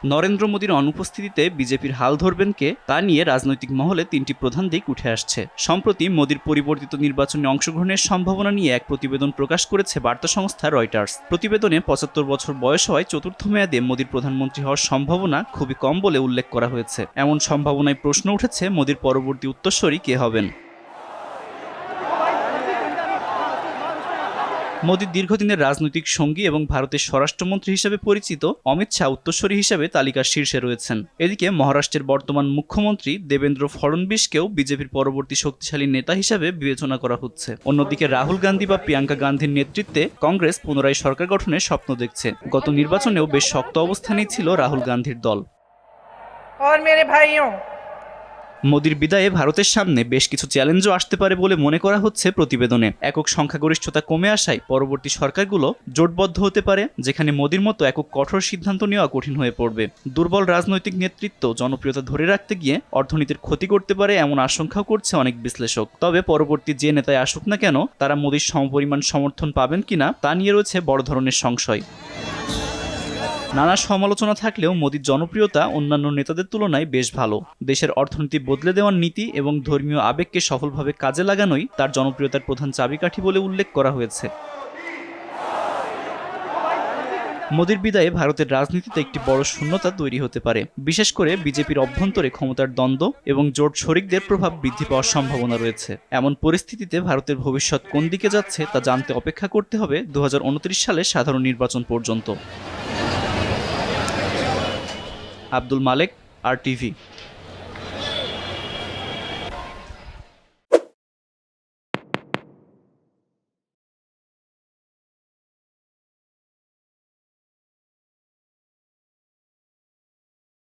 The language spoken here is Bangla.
নরেন্দ্র মোদীর অনুপস্থিতিতে বিজেপির হাল ধরবেন কে তা নিয়ে রাজনৈতিক মহলে তিনটি প্রধান দিক উঠে আসছে। সম্প্রতি মোদীর পরিবর্তিত নির্বাচনে অংশগ্রহণের সম্ভাবনা নিয়ে এক প্রতিবেদন প্রকাশ করেছে বার্তা সংস্থা রয়টার্স। প্রতিবেদনে ৭৫ বছর বয়স হওয়ায় চতুর্থ মেয়াদে মোদীর প্রধানমন্ত্রী হওয়ার সম্ভাবনা খুবই কম বলে উল্লেখ করা হয়েছে। এমন সম্ভাবনায় প্রশ্ন উঠেছে মোদীর পরবর্তী উত্তরসূরি কে হবেন। মোদীর দীর্ঘদিনের রাজনৈতিক সঙ্গী এবং ভারতের স্বরাষ্ট্রমন্ত্রী হিসেবে পরিচিত অমিত শাহ উত্তরসূরি হিসেবে তালিকার শীর্ষে রয়েছেন। এদিকে মহারাষ্ট্রের বর্তমান মুখ্যমন্ত্রী দেবেন্দ্র ফড়নবিশকেও বিজেপির পরবর্তী শক্তিশালী নেতা হিসেবে বিবেচনা করা হচ্ছে। অন্যদিকে রাহুল গান্ধী বা প্রিয়াঙ্কা গান্ধীর নেতৃত্বে কংগ্রেস পুনরায় সরকার গঠনের স্বপ্ন দেখছে। গত নির্বাচনেও বেশ শক্ত অবস্থানেই ছিল রাহুল গান্ধীর দল। মোদীর বিদায়ে ভারতের সামনে বেশ কিছু চ্যালেঞ্জও আসতে পারে বলে মনে করা হচ্ছে প্রতিবেদনে। একক সংখ্যাগরিষ্ঠতা কমে আসায় পরবর্তী সরকারগুলো জোটবদ্ধ হতে পারে, যেখানে মোদীর মতো একক কঠোর সিদ্ধান্ত নেওয়া কঠিন হয়ে পড়বে। দুর্বল রাজনৈতিক নেতৃত্ব জনপ্রিয়তা ধরে রাখতে গিয়ে অর্থনীতির ক্ষতি করতে পারে এমন আশঙ্কাও করছে অনেক বিশ্লেষক। তবে পরবর্তী যে নেতায় আসুক না কেন তারা মোদীর সমপরিমাণ সমর্থন পাবেন কিনা তা নিয়ে রয়েছে বড় ধরনের সংশয়। নানা সমালোচনা থাকলেও মোদীর জনপ্রিয়তা অন্যান্য নেতাদের তুলনায় বেশ ভালো। দেশের অর্থনীতি বদলে দেওয়ার নীতি এবং ধর্মীয় আবেগকে সফলভাবে কাজে লাগানোই তার জনপ্রিয়তার প্রধান চাবিকাঠি বলে উল্লেখ করা হয়েছে। মোদীর বিদায়ে ভারতের রাজনীতিতে একটি বড় শূন্যতা তৈরি হতে পারে, বিশেষ করে বিজেপির অভ্যন্তরে ক্ষমতার দ্বন্দ্ব এবং জোট শরিকদের প্রভাব বৃদ্ধি পাওয়ার সম্ভাবনা রয়েছে। এমন পরিস্থিতিতে ভারতের ভবিষ্যৎ কোন দিকে যাচ্ছে তা জানতে অপেক্ষা করতে হবে ২০২৯ সালের সাধারণ নির্বাচন পর্যন্ত। আব্দুল মালেক, RTV।